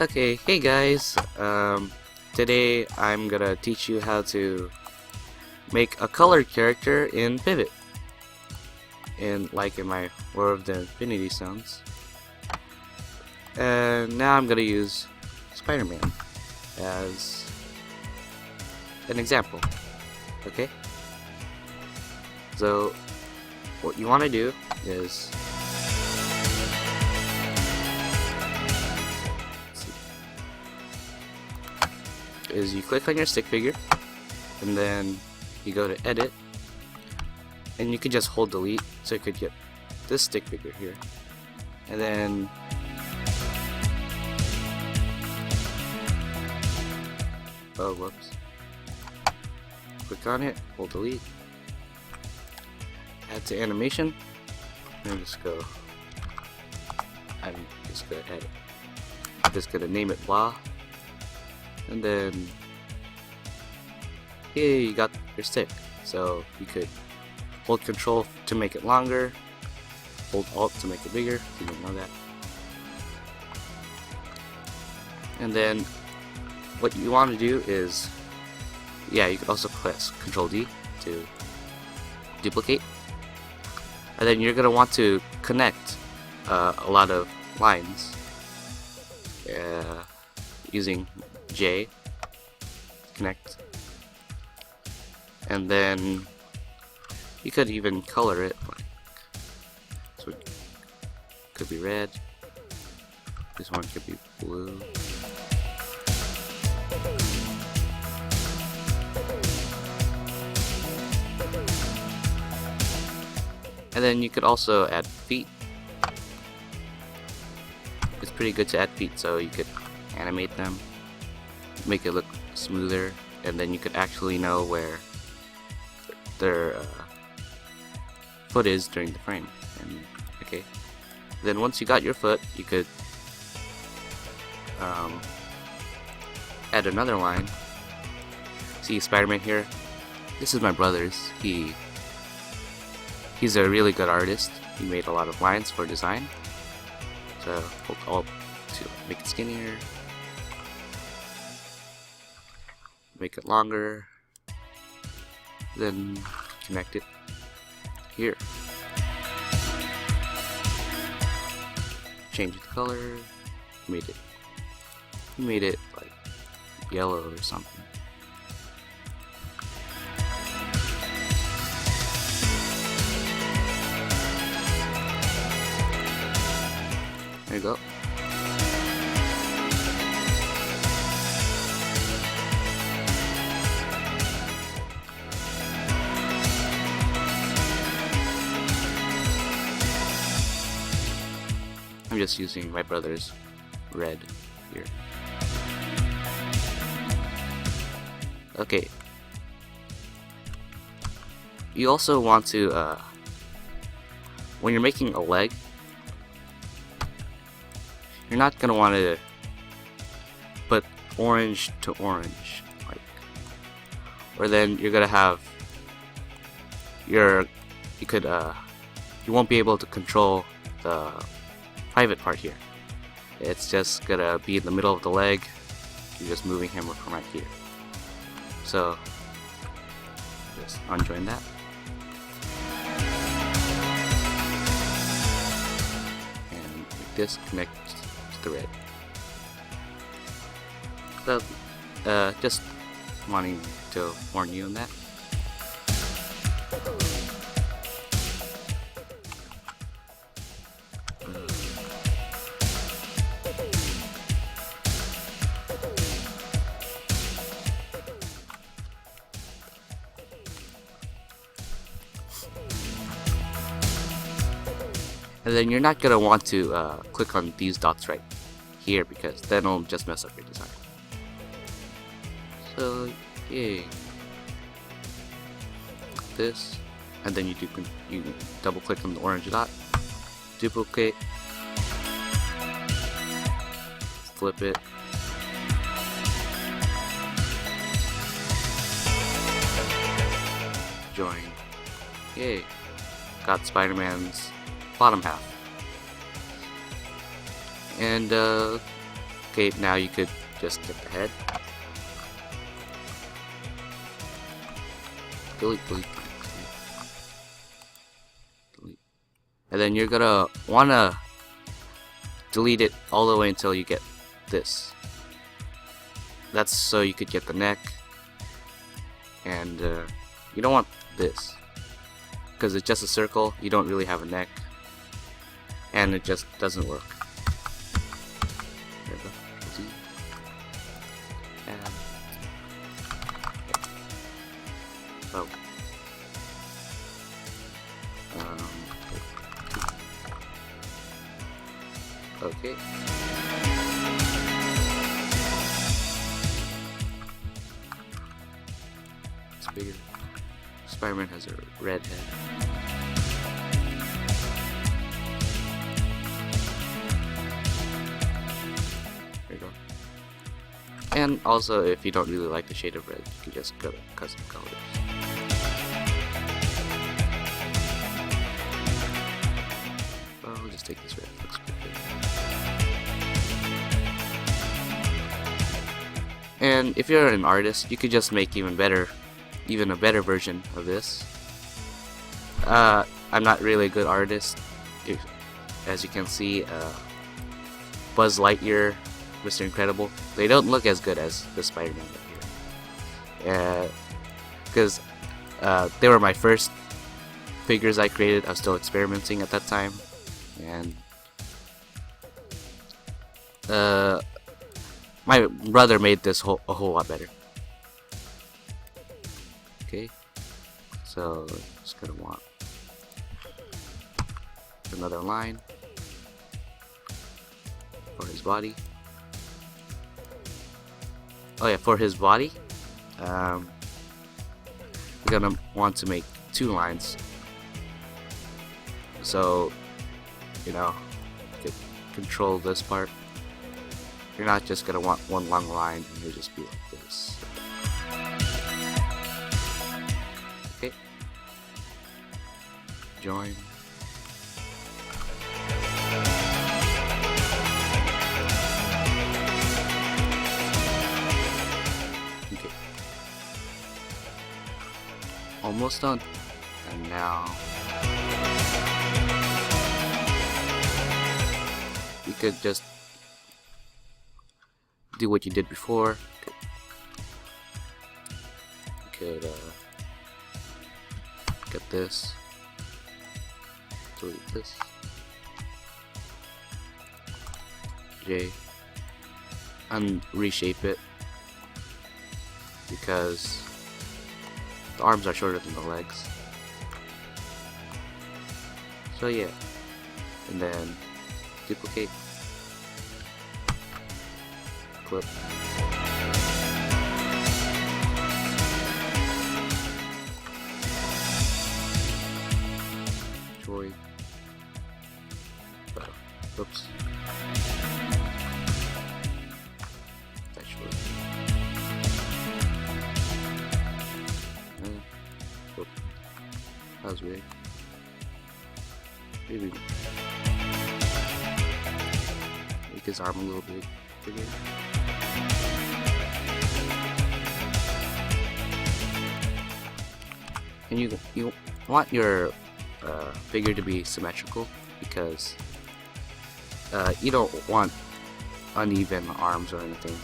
Okay, hey guys, today I'm gonna teach you how to make a colored character in Pivot, in my War of the Infinity Stones. And now I'm gonna use Spider-Man as an example, okay? So, what you want to do is you click on your stick figure, and then you go to edit, and you can just hold delete so you could get this stick figure here, and then whoops, click on it, hold delete, add to animation, and I'm just gonna edit. I'm just gonna name it blah. And then here you got your stick, so you could hold control to make it longer, hold alt to make it bigger if you didn't know that. And then what you want to do is, you could also press Control D to duplicate, and then you're gonna want to connect a lot of lines using J, connect, and then you could even color it, so it could be red, this one could be blue, and then you could also add feet. It's pretty good to add feet, so you could animate them, make it look smoother, and then you could actually know where their foot is during the frame. And okay, then once you got your foot, you could add another line. See Spider-Man here? This is my brother's. He's a really good artist. He made a lot of lines for design. So hold alt to make it skinnier, make it longer, then connect it here. Change the color, made it like yellow or something. There you go. I'm just using my brother's red here. Okay. You also want to, when you're making a leg, you're not gonna want to put orange to orange, or then you're gonna have you won't be able to control the private part here. It's just gonna be in the middle of the leg. You're just moving him from right here. So just unjoin that. And make this connect to the red. So just wanting to warn you on that. And then you're not gonna want to click on these dots right here, because then it'll just mess up your design. So this, and then you double click on the orange dot, duplicate, flip it, join. Yay! Got Spider-Man's bottom half. And Okay, now you could just get the head. Delete, delete, delete. And then you're gonna wanna delete it all the way until you get this. That's so you could get the neck. And you don't want this, because it's just a circle, you don't really have a neck, and it just doesn't work. There we go. See? And oh. Okay. It's bigger. Spider-Man has a red head. There you go. And also, if you don't really like the shade of red, you can just go to custom colors. Well, I'll just take this red. Looks pretty good. And if you're an artist, you could just make even a better version of this. I'm not really a good artist. As you can see, Buzz Lightyear, Mr. Incredible, they don't look as good as the Spider-Man right here. Because they were my first figures I created. I was still experimenting at that time, and my brother made this a whole lot better. Okay, so just gonna want another line for his body. Oh yeah, for his body, we're gonna want to make 2 lines. So, you know, you can control this part. You're not just gonna want one long line and it'll just be like this. Okay. Join. Okay. Almost done. And now you could just do what you did before. You could get this, delete this, J, and reshape it because the arms are shorter than the legs. So yeah, and then duplicate, clip, joy, oops, actually, oops. That was weird. Maybe make his arm a little bit bigger. And you want your figure to be symmetrical because you don't want uneven arms or anything,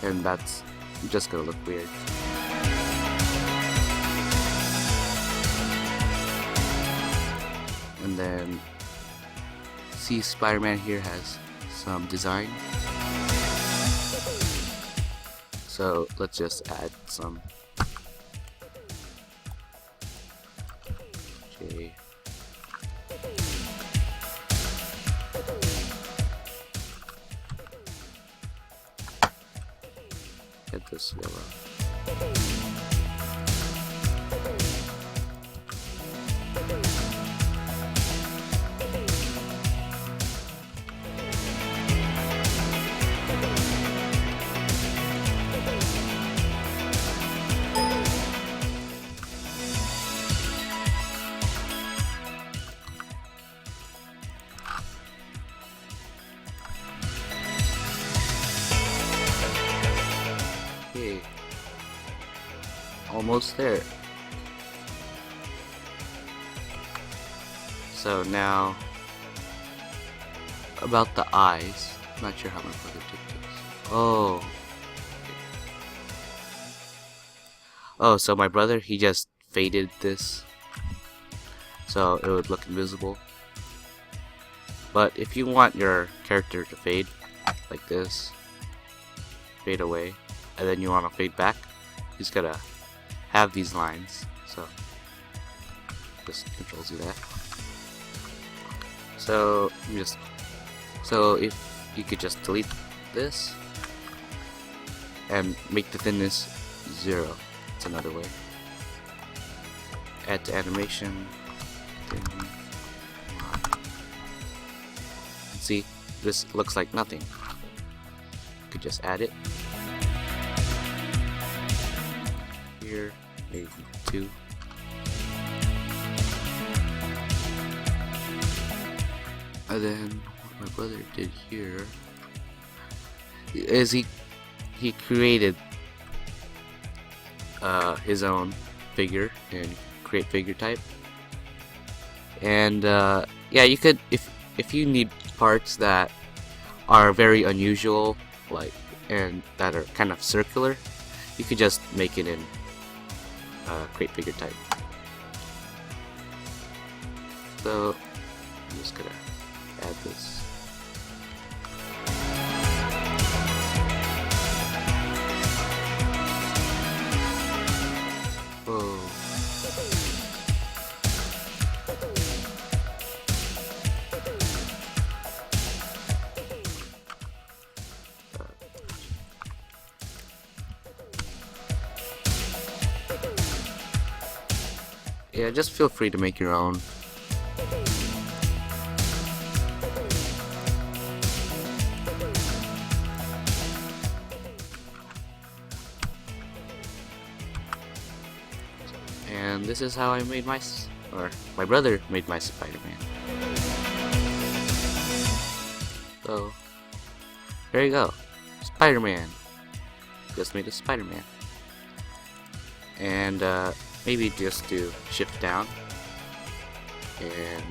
and that's just gonna look weird. And then see, Spider-Man here has some design, so let's just add some J. Get this yellow. almost there. So now, about the eyes. I'm not sure how my brother did this. Oh, so my brother, he just faded this so it would look invisible. But if you want your character to fade like this, fade away, and then you want to fade back, he's gotta have these lines. So just Control Z that. So if you could just delete this and make the thinness 0. It's another way. Add to animation. See, this looks like nothing. You could just add it here, maybe 2. And then what my brother did here is he created his own figure and create figure type. And yeah, you could, if you need parts that are very unusual, like, and that are kind of circular, you could just make it in create figure type. So I'm just gonna add this. Whoa. Yeah, just feel free to make your own. And this is how I made my brother made my Spider-Man. So there you go, Spider-Man. Just made a Spider-Man. And maybe just do shift down and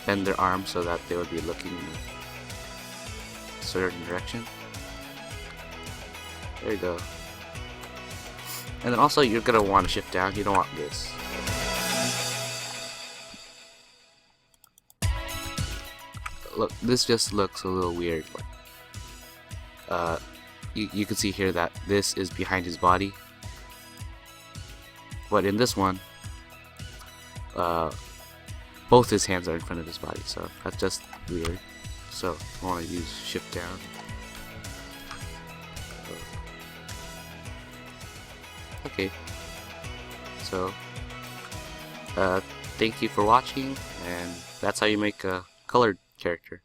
bend their arms so that they would be looking in a certain direction. There you go. And then also you're gonna want to shift down. You don't want this. Look, this just looks a little weird. You can see here that this is behind his body, but in this one, both his hands are in front of his body, so that's just weird. So I want to use shift down. Okay, so thank you for watching, and that's how you make a colored character.